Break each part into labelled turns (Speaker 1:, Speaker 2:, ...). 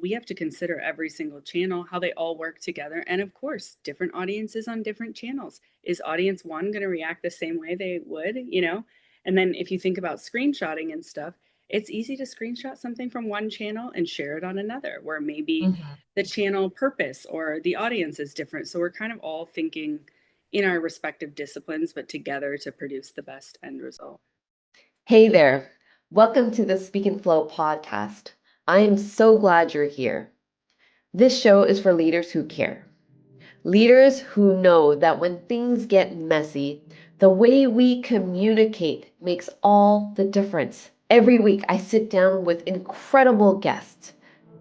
Speaker 1: we have to consider every single channel, how they all work together. And of course, different audiences on different channels. Is audience one going to react the same way they would, you know? And then if you think about screenshotting and stuff, it's easy to screenshot something from one channel and share it on another, where maybe
Speaker 2: Mhm.
Speaker 1: the channel purpose or the audience is different. So we're kind of all thinking in our respective disciplines, but together to produce the best end result.
Speaker 2: Hey there. Welcome to the Speak and Flow podcast. I am so glad you're here. This show is for leaders who care. Leaders who know that when things get messy, the way we communicate makes all the difference. Every week, I sit down with incredible guests,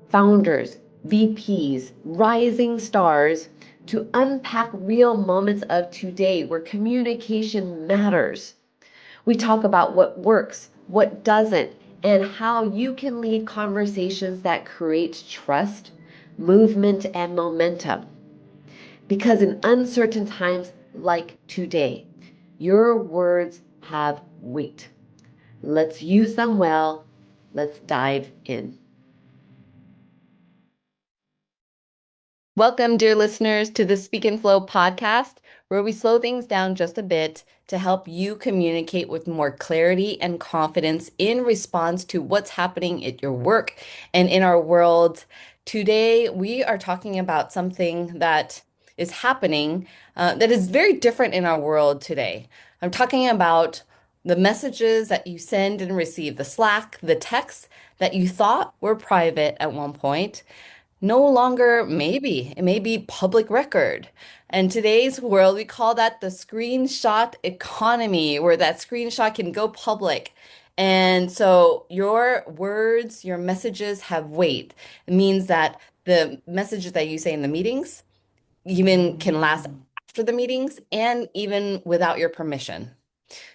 Speaker 2: founders, VPs, rising stars, to unpack real moments of today where communication matters. We talk about what works, what doesn't, and how you can lead conversations that create trust, movement, and momentum. Because in uncertain times like today, your words have weight. Let's use them well. Let's dive in. Welcome, dear listeners, to the Speak and Flow podcast, where we slow things down just a bit to help you communicate with more clarity and confidence in response to what's happening at your work and in our world. Today, we are talking about something that is happening that is very different in our world today. I'm talking about the messages that you send and receive, the Slack, the texts that you thought were private at one point no longer maybe. It may be public record. In today's world, we call that the screenshot economy, where that screenshot can go public. And so your words, your messages have weight. It means that the messages that you say in the meetings even can last after the meetings and even without your permission.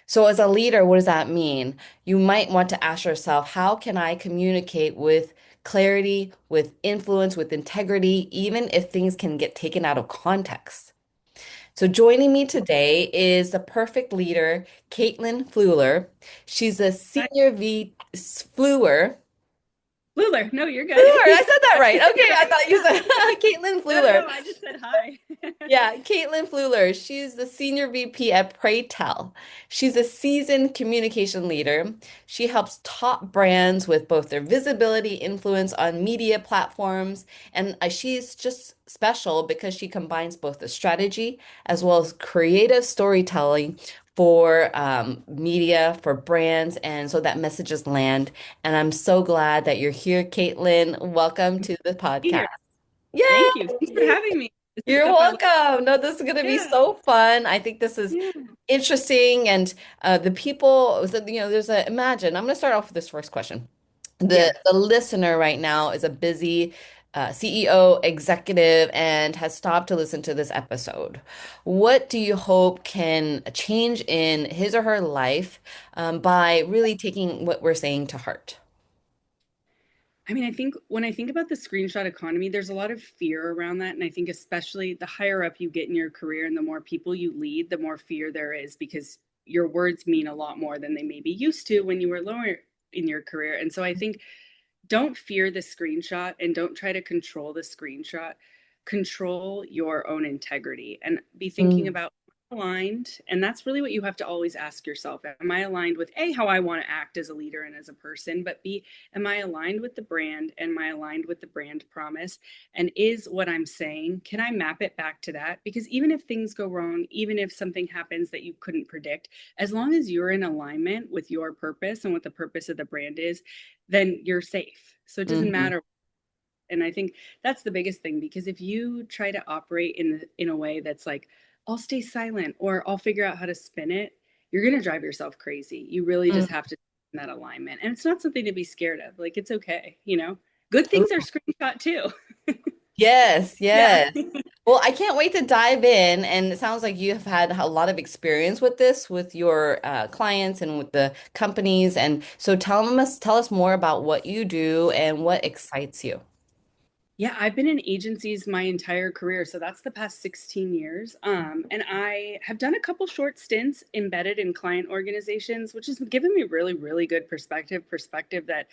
Speaker 2: So, as a leader, what does that mean? You might want to ask yourself, how can I communicate with clarity, with influence, with integrity, even if things can get taken out of context? So, joining me today is the perfect leader, Caitlin Fluler. She's a
Speaker 1: Hi,
Speaker 2: senior V Fluler.
Speaker 1: Fluler. No, you're good.
Speaker 2: Fluler, I said that right. Okay,
Speaker 1: You're
Speaker 2: I
Speaker 1: right.
Speaker 2: thought you said Caitlin
Speaker 1: No,
Speaker 2: Fluler.
Speaker 1: no, I just said hi.
Speaker 2: Yeah, Caitlin Fluler. She's the senior VP at Pray Tell. She's a seasoned communication leader. She helps top brands with both their visibility, influence on media platforms, and she's just special because she combines both the strategy as well as creative storytelling for media, for brands, and so that messages land. And I'm so glad that you're here, Caitlin. Welcome to the
Speaker 1: Be
Speaker 2: podcast.
Speaker 1: here. Thank you. Thanks for
Speaker 2: Yay!
Speaker 1: having me. This is
Speaker 2: You're
Speaker 1: stuff I love.
Speaker 2: welcome. No, this is going to be
Speaker 1: Yeah.
Speaker 2: so fun. I think this is
Speaker 1: Yeah.
Speaker 2: interesting. And the people, so, there's a, imagine, I'm going to start off with this first question. The,
Speaker 1: Yes.
Speaker 2: the listener right now is a busy CEO executive and has stopped to listen to this episode. What do you hope can change in his or her life by really taking what we're saying to heart?
Speaker 1: I mean, I think when I think about the screenshot economy, there's a lot of fear around that. And I think, especially the higher up you get in your career and the more people you lead, the more fear there is because your words mean a lot more than they maybe used to when you were lower in your career. And so I think don't fear the screenshot and don't try to control the screenshot. Control your own integrity and be thinking
Speaker 2: Mm,
Speaker 1: about aligned. And that's really what you have to always ask yourself. Am I aligned with A, how I want to act as a leader and as a person, but B, am I aligned with the brand? Am I aligned with the brand promise? And is what I'm saying, can I map it back to that? Because even if things go wrong, even if something happens that you couldn't predict, as long as you're in alignment with your purpose and what the purpose of the brand is, then you're safe. So it doesn't
Speaker 2: mhm.
Speaker 1: matter. And I think that's the biggest thing because if you try to operate in a way that's like, I'll stay silent or I'll figure out how to spin it, you're going to drive yourself crazy. You really just have to that alignment. And it's not something to be scared of. Like it's okay, you know. Good things are screenshot too.
Speaker 2: Yes,
Speaker 1: Yeah.
Speaker 2: yes. Well, I can't wait to dive in. And it sounds like you have had a lot of experience with this, with your clients and with the companies. And so tell us more about what you do and what excites you.
Speaker 1: Yeah, I've been in agencies my entire career, so that's the past 16 years. And I have done a couple short stints embedded in client organizations, which has given me really, really good perspective that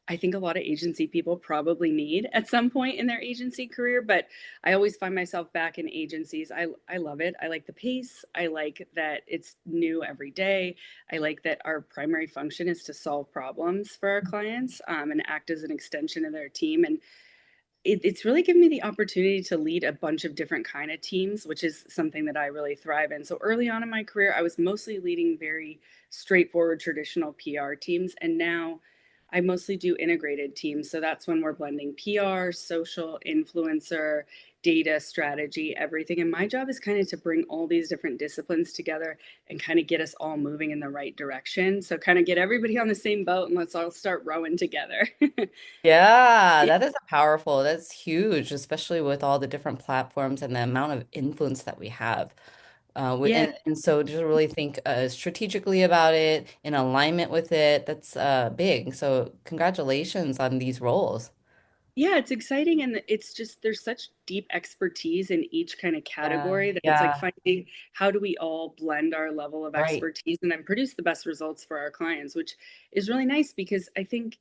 Speaker 1: I think a lot of agency people probably need at some point in their agency career, but I always find myself back in agencies. I love it. I like the pace. I like that it's new every day. I like that our primary function is to solve problems for our clients, and act as an extension of their team. And it's really given me the opportunity to lead a bunch of different kind of teams, which is something that I really thrive in. So early on in my career, I was mostly leading very straightforward traditional PR teams, and now I mostly do integrated teams. So that's when we're blending PR, social, influencer, data, strategy, everything. And my job is kind of to bring all these different disciplines together and kind of get us all moving in the right direction. So kind of get everybody on the same boat and let's all start rowing together.
Speaker 2: Yeah, that is a powerful. That's huge, especially with all the different platforms and the amount of influence that we have.
Speaker 1: Yeah.
Speaker 2: And so to really think strategically about it, in alignment with it, that's big. So congratulations on these roles.
Speaker 1: Yeah, it's exciting and it's just there's such deep expertise in each kind of
Speaker 2: Yeah,
Speaker 1: category that it's like
Speaker 2: yeah,
Speaker 1: finding how do we all blend our level of
Speaker 2: right.
Speaker 1: expertise and then produce the best results for our clients, which is really nice because I think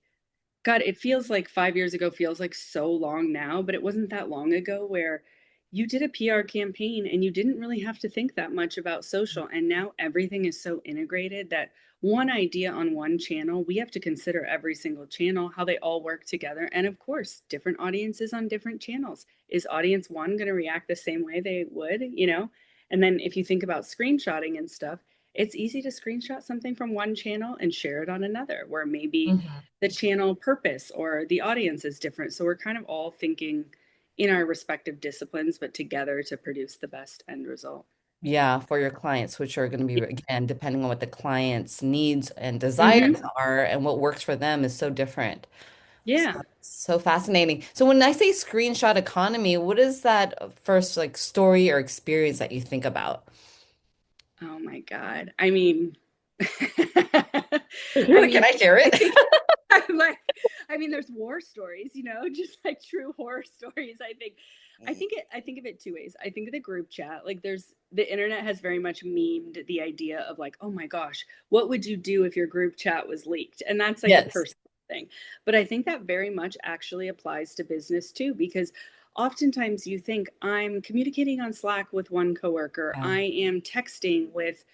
Speaker 1: God, it feels like 5 years ago feels like so long now, but it wasn't that long ago where you did a PR campaign and you didn't really have to think that much about social. And now everything is so integrated that one idea on one channel, we have to consider every single channel, how they all work together. And of course, different audiences on different channels. Is audience one going to react the same way they would, you know? And then if you think about screenshotting and stuff, it's easy to screenshot something from one channel and share it on another, where maybe
Speaker 2: Mhm.
Speaker 1: the channel purpose or the audience is different. So we're kind of all thinking in our respective disciplines, but together to produce the best end result.
Speaker 2: Yeah, for your clients, which are going to be, again, depending on what the client's needs and desires
Speaker 1: Mm-hmm.
Speaker 2: are and what works for them is so different.
Speaker 1: Yeah.
Speaker 2: So fascinating. So when I say screenshot economy, what is that first like story or experience that you think about?
Speaker 1: Oh my God. I mean,
Speaker 2: You're
Speaker 1: I
Speaker 2: like, can
Speaker 1: mean,
Speaker 2: I share
Speaker 1: I
Speaker 2: it?
Speaker 1: think I'm like, I mean, there's war stories, just like true horror stories. I think of it two ways. I think of the group chat, like the internet has very much memed the idea of like, oh my gosh, what would you do if your group chat was leaked? And that's like a
Speaker 2: Yes.
Speaker 1: personal thing. But I think that very much actually applies to business too, because oftentimes you think I'm communicating on Slack with one coworker,
Speaker 2: Yeah.
Speaker 1: I am texting with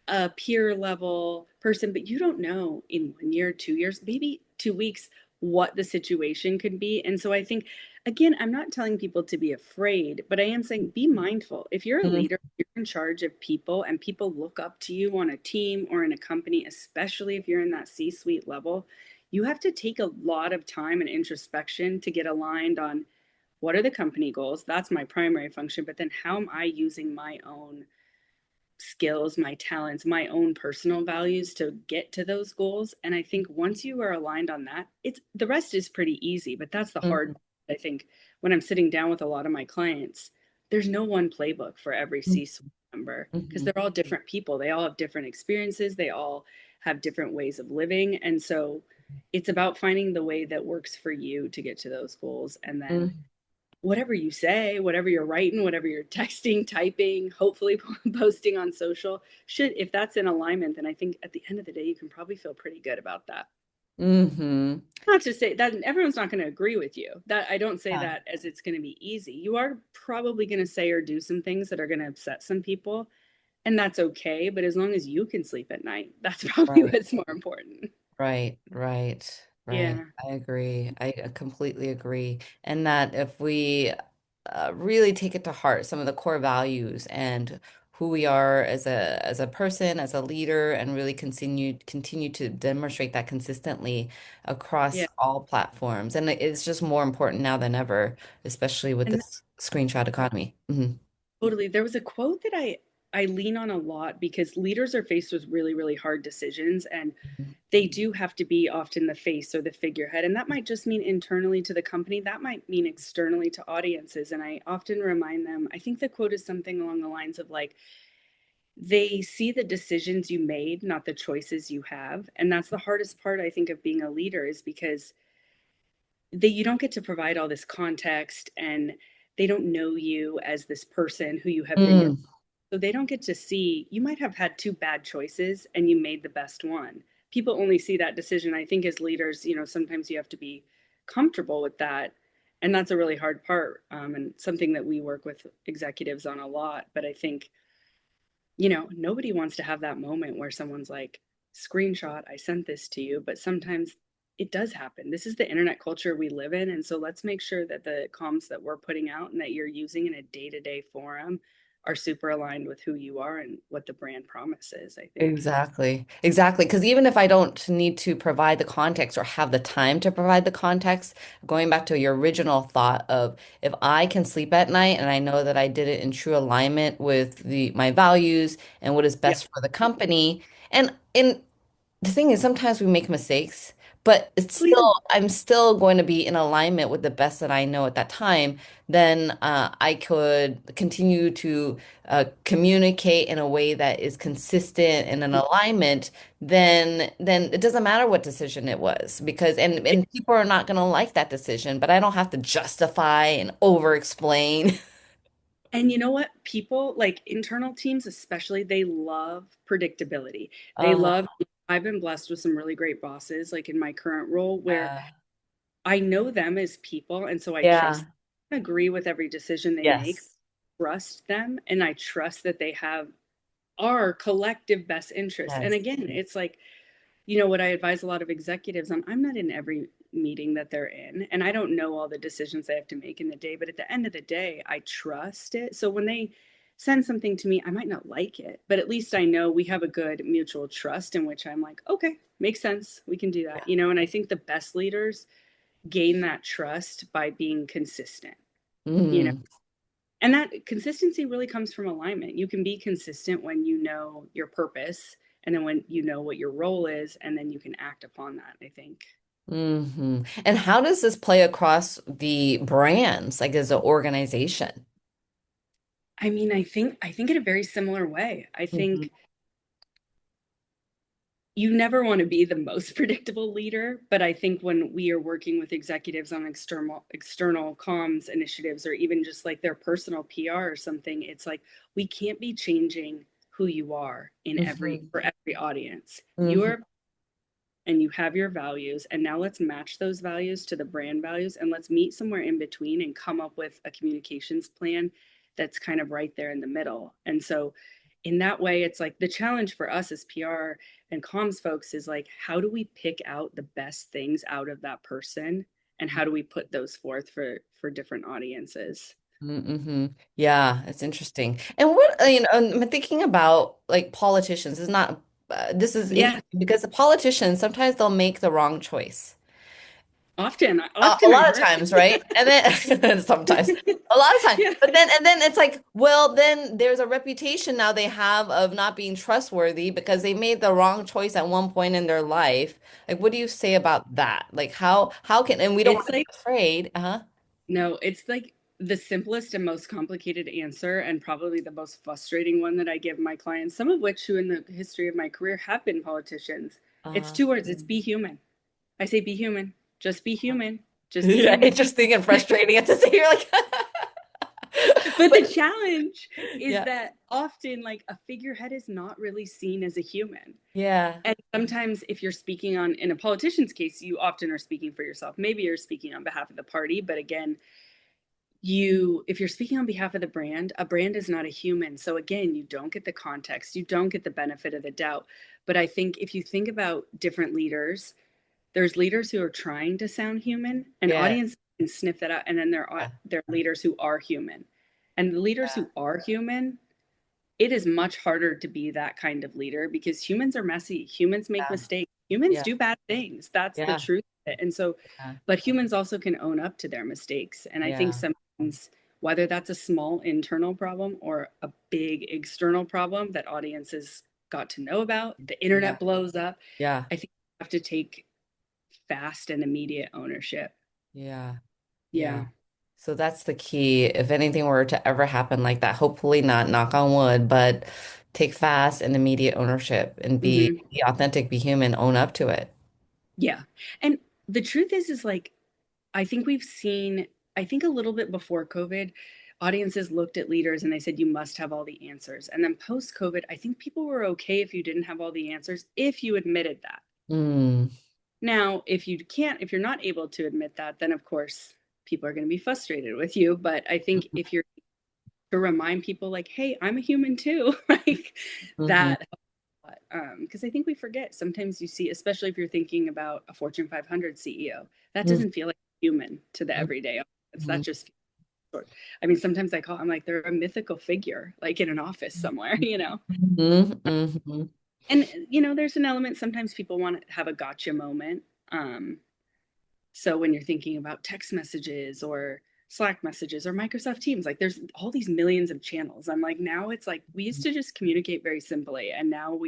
Speaker 1: a peer level person, but you don't know in 1 year, 2 years, maybe 2 weeks, what the situation could be. And so I think, again, I'm not telling people to be afraid, but I am saying be mindful. If you're a
Speaker 2: Mhm.
Speaker 1: leader, you're in charge of people and people look up to you on a team or in a company, especially if you're in that C suite level, you have to take a lot of time and introspection to get aligned on what are the company goals. That's my primary function. But then how am I using my own skills, my talents, my own personal values to get to those goals? And I think once you are aligned on that, it's the rest is pretty easy, but that's the hard
Speaker 2: Mhm.
Speaker 1: part. I think when I'm sitting down with a lot of my clients, there's no one playbook for every
Speaker 2: Mhm.
Speaker 1: C-suite member because
Speaker 2: Mhm.
Speaker 1: they're all different people. They all have different experiences, they all have different ways of living. And so it's about finding the way that works for you to get to those goals and then
Speaker 2: Mhm.
Speaker 1: whatever you say, whatever you're writing, whatever you're texting, typing, hopefully posting on social, should, if that's in alignment, then I think at the end of the day, you can probably feel pretty good about that.
Speaker 2: Mhm.
Speaker 1: Not to say that everyone's not going to agree with you. That I don't say
Speaker 2: Yeah.
Speaker 1: that as it's going to be easy. You are probably going to say or do some things that are going to upset some people, and that's okay. But as long as you can sleep at night, that's probably
Speaker 2: Right.
Speaker 1: what's more important.
Speaker 2: Right, right, right.
Speaker 1: Yeah.
Speaker 2: I agree. I completely agree. And that if we really take it to heart, some of the core values and who we are as a person, as a leader, and really continue to demonstrate that consistently across
Speaker 1: Yeah.
Speaker 2: all platforms. And it's just more important now than ever, especially with
Speaker 1: And
Speaker 2: this screenshot economy. Mhm.
Speaker 1: totally. There was a quote that I lean on a lot because leaders are faced with really, really hard decisions and they do have to be often the face or the figurehead. And that might just mean internally to the company, that might mean externally to audiences. And I often remind them, I think the quote is something along the lines of like, they see the decisions you made, not the choices you have. And that's the hardest part, I think, of being a leader is because you don't get to provide all this context and they don't know you as this person who you have been
Speaker 2: Mm,
Speaker 1: so they don't get to see you might have had two bad choices and you made the best one. people only see that decision. I think as leaders, sometimes you have to be comfortable with that. And that's a really hard part, and something that we work with executives on a lot. But I think, nobody wants to have that moment where someone's like, screenshot, I sent this to you. But sometimes it does happen. This is the internet culture we live in. And so let's make sure that the comms that we're putting out and that you're using in a day to day forum are super aligned with who you are and what the brand promise is, I think.
Speaker 2: Exactly. Exactly. Because even if I don't need to provide the context or have the time to provide the context, going back to your original thought of if I can sleep at night and I know that I did it in true alignment with my values and what is
Speaker 1: Yeah.
Speaker 2: best for the company. And the thing is, sometimes we make mistakes, but it's
Speaker 1: Oh, yeah.
Speaker 2: still, I'm still going to be in alignment with the best that I know at that time. Then I could continue to communicate in a way that is consistent and in alignment. Then it doesn't matter what decision it was because and people are not going to like that decision, but I don't have to justify and over explain.
Speaker 1: And you know what? People like internal teams, especially, they love predictability. They
Speaker 2: Uh,
Speaker 1: love, I've been blessed with some really great bosses, like in my current role, where
Speaker 2: uh,
Speaker 1: I know them as people. And so I
Speaker 2: yeah.
Speaker 1: trust, agree with every decision they make,
Speaker 2: Yes.
Speaker 1: trust them, and I trust that they have our collective best interests. And
Speaker 2: Yes.
Speaker 1: again, it's like, what I advise a lot of executives on, I'm not in every meeting that they're in, and I don't know all the decisions they have to make in the day, but at the end of the day, I trust it. So when they send something to me, I might not like it, but at least I know we have a good mutual trust in which I'm like, okay, makes sense. We can do that, and I think the best leaders gain that trust by being consistent, you know.
Speaker 2: Mm.
Speaker 1: And that consistency really comes from alignment. You can be consistent when you know your purpose and then when you know what your role is, and then you can act upon that, I think.
Speaker 2: And how does this play across the brands, like as an organization?
Speaker 1: I mean, I think in a very similar way. I
Speaker 2: Hmm.
Speaker 1: think you never want to be the most predictable leader, but I think when we are working with executives on external comms initiatives or even just like their personal PR or something, it's like we can't be changing who you are in every
Speaker 2: Hmm.
Speaker 1: for every audience. You
Speaker 2: Hmm.
Speaker 1: are, and you have your values, and now let's match those values to the brand values, and let's meet somewhere in between and come up with a communications plan that's kind of right there in the middle. And so in that way, it's like the challenge for us as PR and comms folks is like, how do we pick out the best things out of that person, and how do we put those forth for different audiences?
Speaker 2: Hmm. Yeah, it's interesting. And what, I'm thinking about like politicians is not, this is
Speaker 1: Yeah,
Speaker 2: interesting because the politicians, sometimes they'll make the wrong choice.
Speaker 1: often
Speaker 2: A
Speaker 1: often I
Speaker 2: lot of
Speaker 1: heard.
Speaker 2: times, right? And then sometimes, a lot of times.
Speaker 1: Yeah.
Speaker 2: But then, and then it's like, well, then there's a reputation now they have of not being trustworthy because they made the wrong choice at one point in their life. Like, what do you say about that? Like, how can, and we don't want
Speaker 1: It's
Speaker 2: to be
Speaker 1: like,
Speaker 2: afraid. Uh-huh.
Speaker 1: no, it's like the simplest and most complicated answer, and probably the most frustrating one that I give my clients, some of which who in the history of my career have been politicians. It's
Speaker 2: Uh,
Speaker 1: two words, it's be human. I say be human. Just be human. Just be
Speaker 2: yeah,
Speaker 1: human.
Speaker 2: interesting and frustrating at the same. You're like,
Speaker 1: But the
Speaker 2: but
Speaker 1: challenge is
Speaker 2: yeah,
Speaker 1: that often like a figurehead is not really seen as a human.
Speaker 2: yeah,
Speaker 1: And sometimes if you're speaking on in a politician's case, you often are speaking for yourself. Maybe you're speaking on behalf of the party, but again, if you're speaking on behalf of the brand, a brand is not a human, so again, you don't get the context, you don't get the benefit of the doubt. But I think if you think about different leaders, there's leaders who are trying to sound human, and
Speaker 2: yeah,
Speaker 1: audience can sniff that out, and then
Speaker 2: yeah,
Speaker 1: there are leaders who are human, and the leaders
Speaker 2: yeah,
Speaker 1: who are human, it is much harder to be that kind of leader because humans are messy. Humans make mistakes. Humans
Speaker 2: yeah,
Speaker 1: do bad things. That's the
Speaker 2: yeah,
Speaker 1: truth of it. And so,
Speaker 2: yeah,
Speaker 1: but humans also can own up to their mistakes. And I think
Speaker 2: yeah,
Speaker 1: sometimes, whether that's a small internal problem or a big external problem that audiences got to know about, the
Speaker 2: yeah,
Speaker 1: internet blows up.
Speaker 2: yeah,
Speaker 1: I think you have to take fast and immediate ownership.
Speaker 2: yeah, yeah.
Speaker 1: Yeah.
Speaker 2: So that's the key. If anything were to ever happen like that, hopefully not, knock on wood, but take fast and immediate ownership and
Speaker 1: Hmm.
Speaker 2: be authentic, be human, own up to it.
Speaker 1: Yeah. And the truth is like, I think we've seen, I think a little bit before COVID, audiences looked at leaders and they said, you must have all the answers. And then post COVID, I think people were okay if you didn't have all the answers, if you admitted that.
Speaker 2: Mm,
Speaker 1: Now, if you're not able to admit that, then of course people are going to be frustrated with you. But I think if you're to remind people like, hey, I'm a human too, like
Speaker 2: mhm,
Speaker 1: that, because I think we forget sometimes you see, especially if you're thinking about a Fortune 500 CEO, that
Speaker 2: mhm,
Speaker 1: doesn't feel like human to the everyday. It's that
Speaker 2: mhm,
Speaker 1: just I mean, sometimes I'm like, they're a mythical figure, like in an office somewhere, you know?
Speaker 2: mhm, mhm.
Speaker 1: And, you know, there's an element, sometimes people want to have a gotcha moment. Um, so when you're thinking about text messages or Slack messages or Microsoft Teams, like there's all these millions of channels. I'm like, now it's like we used to just communicate very simply. And now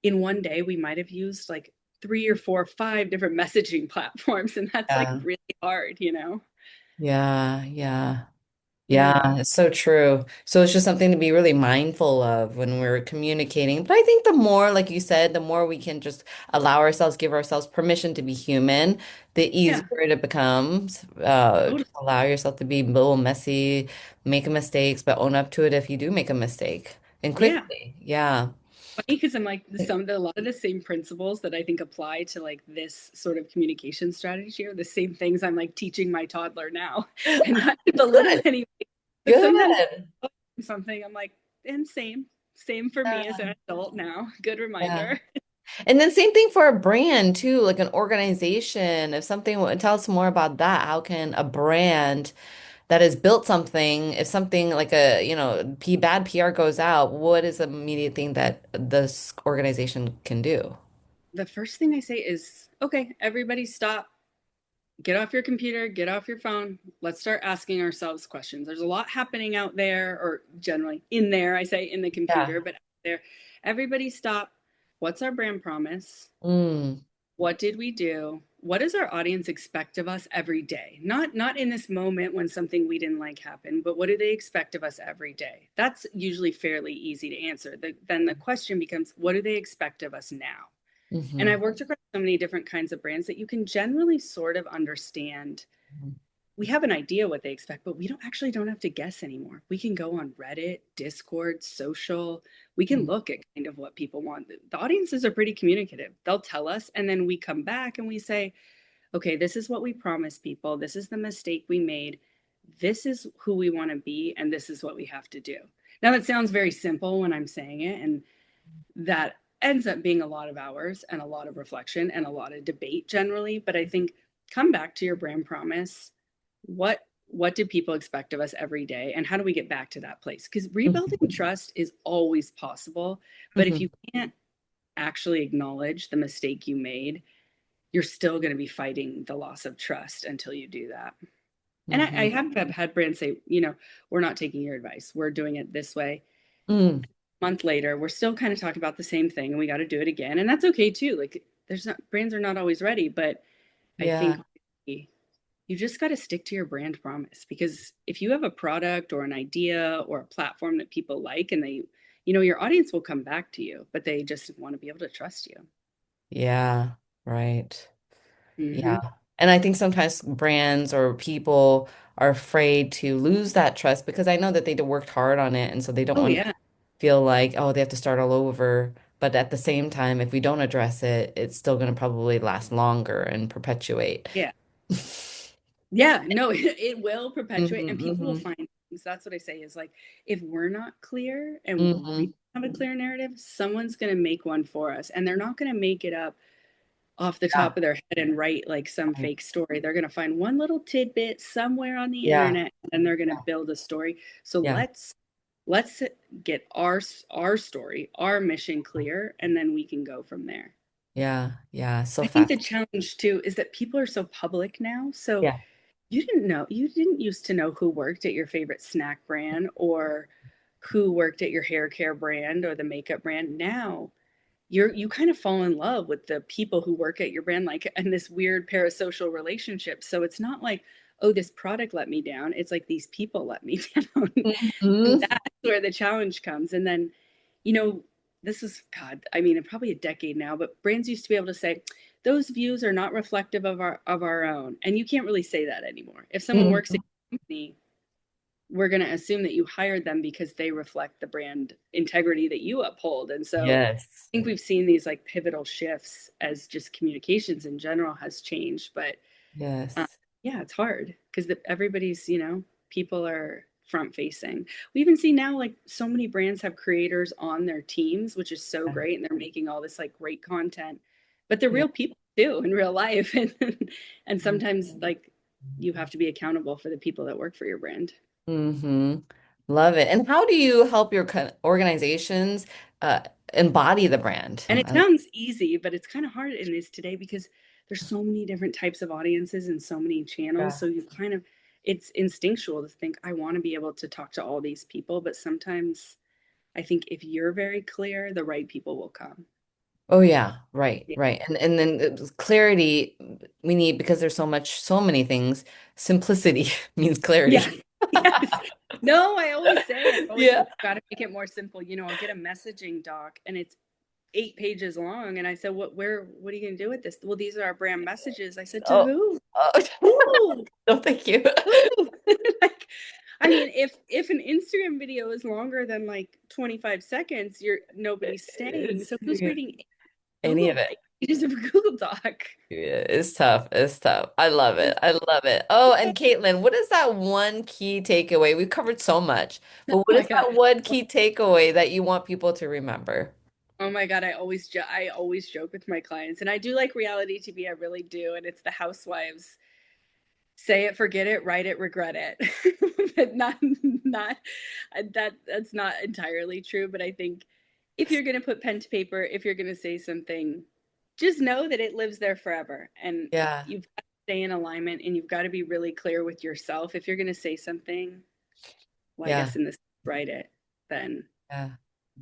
Speaker 1: in one day, we might have used like three or four, five different messaging platforms. And that's like
Speaker 2: Yeah,
Speaker 1: really hard, you know?
Speaker 2: yeah, yeah.
Speaker 1: Yeah.
Speaker 2: Yeah, it's so true. So it's just something to be really mindful of when we're communicating. But I think the more, like you said, the more we can just allow ourselves, give ourselves permission to be human, the
Speaker 1: Yeah.
Speaker 2: easier it becomes.
Speaker 1: Totally.
Speaker 2: Just allow yourself to be a little messy, make mistakes, but own up to it if you do make a mistake. And
Speaker 1: Yeah.
Speaker 2: quickly. Yeah.
Speaker 1: Funny because I'm like a lot of the same principles that I think apply to like this sort of communication strategy are the same things I'm like teaching my toddler now, and not to belittle
Speaker 2: Good.
Speaker 1: any, but sometimes
Speaker 2: Good.
Speaker 1: something I'm like, and same for me as
Speaker 2: Yeah.
Speaker 1: an adult now. Good
Speaker 2: Yeah.
Speaker 1: reminder.
Speaker 2: And then same thing for a brand too, like an organization. If something, tell us more about that. How can a brand that has built something, if something like a, bad PR goes out, what is the immediate thing that this organization can do?
Speaker 1: The first thing I say is, okay, everybody stop, get off your computer, get off your phone. Let's start asking ourselves questions. There's a lot happening out there, or generally in there, I say in the
Speaker 2: Yeah.
Speaker 1: computer, but out there, everybody stop. What's our brand promise?
Speaker 2: Mm,
Speaker 1: What did we do? What does our audience expect of us every day? Not in this moment when something we didn't like happened, but what do they expect of us every day? That's usually fairly easy to answer. Then the question becomes, what do they expect of us now? And
Speaker 2: hmm
Speaker 1: I've worked across so many different kinds of brands that you can generally sort of understand. We have an idea what they expect, but we don't have to guess anymore. We can go on Reddit, Discord, social. We can look at kind of what people want. The audiences are pretty communicative. They'll tell us, and then we come back and we say, okay, this is what we promised people. This is the mistake we made. This is who we want to be, and this is what we have to do. Now, that sounds very simple when I'm saying it, and that ends up being a lot of hours and a lot of reflection and a lot of debate generally. But I think come back to your brand promise. What do people expect of us every day, and how do we get back to that place? Because rebuilding trust is always possible, but if
Speaker 2: hmm
Speaker 1: you can't actually acknowledge the mistake you made, you're still going to be fighting the loss of trust until you do that. And I
Speaker 2: hmm
Speaker 1: have had brands say, we're not taking your advice, we're doing it this way.
Speaker 2: Mm,
Speaker 1: Month later, we're still kind of talking about the same thing, and we got to do it again, and that's okay too. Like, there's not brands are not always ready, but I
Speaker 2: yeah.
Speaker 1: think you just got to stick to your brand promise, because if you have a product or an idea or a platform that people like, and your audience will come back to you, but they just want to be able to trust you.
Speaker 2: Yeah. Right. Yeah.
Speaker 1: Hmm.
Speaker 2: And I think sometimes brands or people are afraid to lose that trust because I know that they worked hard on it. And so they don't
Speaker 1: Oh
Speaker 2: want to
Speaker 1: yeah,
Speaker 2: feel like, oh, they have to start all over. But at the same time, if we don't address it, it's still going to probably last longer and perpetuate.
Speaker 1: yeah, yeah. No, it will perpetuate, and people will
Speaker 2: hmm
Speaker 1: find things. That's what I say is like, if we're not clear and we
Speaker 2: hmm
Speaker 1: have a clear narrative, someone's going to make one for us, and they're not going to make it up off the
Speaker 2: Yeah.
Speaker 1: top of their head and write like some
Speaker 2: Right.
Speaker 1: fake story. They're going to find one little tidbit somewhere on the
Speaker 2: Yeah.
Speaker 1: internet, and they're going to build a story. So
Speaker 2: Yeah.
Speaker 1: let's get our story, our mission clear, and then we can go from there.
Speaker 2: Yeah. Yeah. So
Speaker 1: I think the
Speaker 2: fast.
Speaker 1: challenge too is that people are so public now. So
Speaker 2: Yeah.
Speaker 1: you didn't used to know who worked at your favorite snack brand, or who worked at your hair care brand or the makeup brand. Now you kind of fall in love with the people who work at your brand, like in this weird parasocial relationship. So it's not like, oh, this product let me down. It's like these people let me down. And
Speaker 2: hmm
Speaker 1: that's where the challenge comes. And then, you know, this is God, I mean, probably a decade now, but brands used to be able to say, those views are not reflective of our own. And you can't really say that anymore. If someone works at
Speaker 2: hmm
Speaker 1: your company, we're going to assume that you hired them because they reflect the brand integrity that you uphold. And so
Speaker 2: Yes.
Speaker 1: I think we've seen these like pivotal shifts as just communications in general has changed. But
Speaker 2: Yes.
Speaker 1: yeah, it's hard because everybody's, people are front facing. We even see now like so many brands have creators on their teams, which is so
Speaker 2: Yeah.
Speaker 1: great. And they're making all this like great content, but they're
Speaker 2: Yeah.
Speaker 1: real people too in real life. And sometimes like you have to be accountable for the people that work for your brand.
Speaker 2: Mm-hmm. Love it. And how do you help your organizations uh, embody the brand?
Speaker 1: And it sounds easy, but it's kind of hard in this today because there's so many different types of audiences and so many channels.
Speaker 2: Yeah.
Speaker 1: So you kind of, it's instinctual to think, I want to be able to talk to all these people. But sometimes I think if you're very clear, the right people will come.
Speaker 2: Oh yeah, right,
Speaker 1: Yeah.
Speaker 2: right. And then clarity we need because there's so many things. Simplicity means
Speaker 1: Yeah.
Speaker 2: clarity.
Speaker 1: Yes. No, I always say,
Speaker 2: Yeah.
Speaker 1: you got to make it more simple. I'll get a messaging doc and it's 8 pages long. And I said, what are you going to do with this? Well, these are our brand messages. I said, to
Speaker 2: Oh,
Speaker 1: who?
Speaker 2: oh.
Speaker 1: Who?
Speaker 2: No, thank you.
Speaker 1: Who? Like, I mean, if an Instagram video is longer than like 25 seconds, you're nobody's staying.
Speaker 2: It's
Speaker 1: So who's reading
Speaker 2: any
Speaker 1: Google
Speaker 2: of it.
Speaker 1: pages of a Google Doc?
Speaker 2: Yeah, it's tough. It's tough. I love it. I love it. Oh, and Caitlin, what is that one key takeaway? We've covered so much,
Speaker 1: Oh
Speaker 2: but what
Speaker 1: my
Speaker 2: is
Speaker 1: God.
Speaker 2: that one key takeaway that you want people to remember?
Speaker 1: Oh my God, I always joke with my clients, and I do like reality TV, I really do, and it's the housewives. Say it, forget it, write it, regret it. But not that's not entirely true, but I think if you're going to put pen to paper, if you're going to say something, just know that it lives there forever, and
Speaker 2: Yeah.
Speaker 1: you've got to stay in alignment, and you've got to be really clear with yourself. If you're going to say something, well, I
Speaker 2: Yeah.
Speaker 1: guess in this write it, then
Speaker 2: Yeah.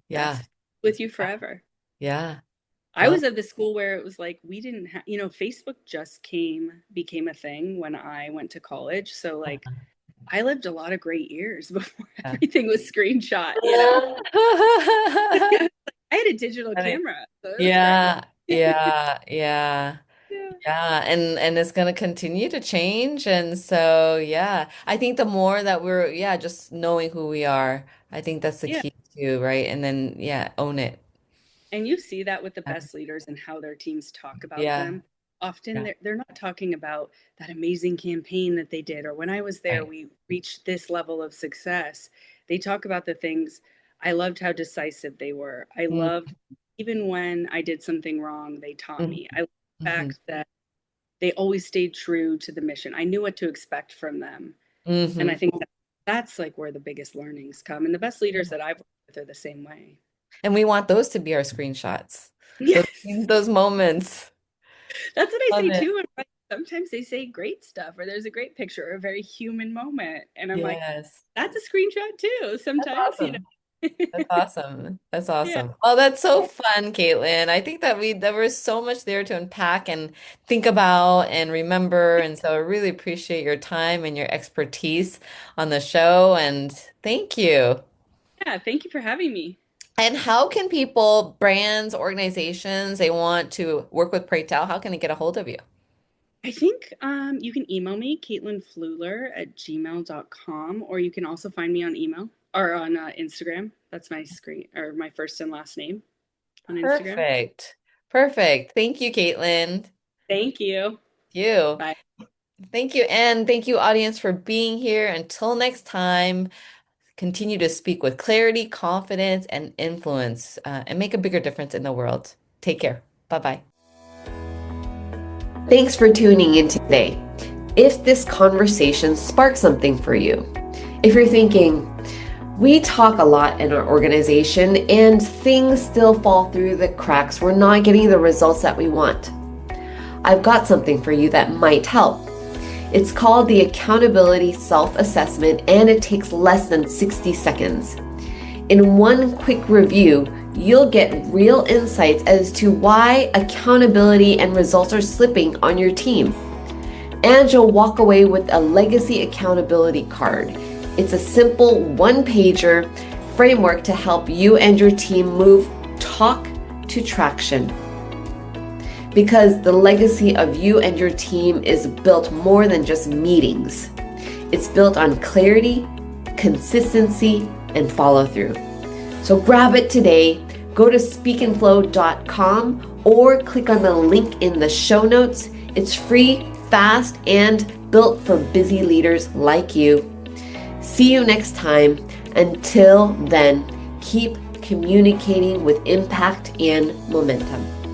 Speaker 2: Yeah.
Speaker 1: that's with you forever.
Speaker 2: Yeah.
Speaker 1: I
Speaker 2: Love.
Speaker 1: was at the school where it was like we didn't have, Facebook just became a thing when I went to college. So like I lived a lot of great years before
Speaker 2: Yeah.
Speaker 1: everything was screenshot. I had a digital
Speaker 2: Funny.
Speaker 1: camera, so it was great.
Speaker 2: Yeah. Yeah. Yeah.
Speaker 1: Yeah.
Speaker 2: Yeah, and it's going to continue to change. And so, yeah, I think the more that we're, yeah, just knowing who we are, I think that's the
Speaker 1: Yeah.
Speaker 2: key too, right? And then, yeah, own it.
Speaker 1: And you see that with the best leaders and how their teams talk about
Speaker 2: Yeah,
Speaker 1: them. Often
Speaker 2: yeah,
Speaker 1: they're not talking about that amazing campaign that they did, or when I was there,
Speaker 2: right.
Speaker 1: we reached this level of success. They talk about the things. I loved how decisive they were. I
Speaker 2: Mm,
Speaker 1: loved even when I did something wrong, they taught
Speaker 2: mhm,
Speaker 1: me. I love the
Speaker 2: mhm,
Speaker 1: fact that they always stayed true to the mission. I knew what to expect from them. And I
Speaker 2: mhm.
Speaker 1: think that's like where the biggest learnings come. And the best leaders that I've worked with are the same way.
Speaker 2: And we want those to be our screenshots. Those,
Speaker 1: Yes.
Speaker 2: those moments.
Speaker 1: That's what I
Speaker 2: Love
Speaker 1: say
Speaker 2: it.
Speaker 1: too. And sometimes they say great stuff, or there's a great picture, or a very human moment. And I'm like,
Speaker 2: Yes.
Speaker 1: that's a screenshot too,
Speaker 2: That's
Speaker 1: sometimes.
Speaker 2: awesome. That's awesome. That's
Speaker 1: Yeah.
Speaker 2: awesome. Oh, that's so fun, Caitlin. I think that there was so much there to unpack and think about and remember. And so I really appreciate your time and your expertise on the show. And thank you.
Speaker 1: Yeah. Thank you for having me.
Speaker 2: And how can people, brands, organizations, they want to work with Pray Tell, how can they get a hold of you?
Speaker 1: I think you can email me, CaitlinFlueler@gmail.com, or you can also find me on email or on Instagram. That's my screen or my first and last name on Instagram.
Speaker 2: Perfect. Perfect. Thank you, Caitlin.
Speaker 1: Thank you.
Speaker 2: You.
Speaker 1: Bye.
Speaker 2: Thank you. And thank you, audience, for being here. Until next time. Continue to speak with clarity, confidence, and influence, and make a bigger difference in the world. Take care. Bye bye. Thanks for tuning in today. If this conversation sparked something for you, if you're thinking, we talk a lot in our organization and things still fall through the cracks, we're not getting the results that we want, I've got something for you that might help. It's called the Accountability Self-Assessment, and it takes less than 60 seconds. In one quick review, you'll get real insights as to why accountability and results are slipping on your team. And you'll walk away with a legacy accountability card. It's a simple one-pager framework to help you and your team move talk to traction. Because the legacy of you and your team is built more than just meetings. It's built on clarity, consistency, and follow through. So grab it today. Go to speakandflow.com or click on the link in the show notes. It's free, fast, and built for busy leaders like you. See you next time. Until then, keep communicating with impact and momentum.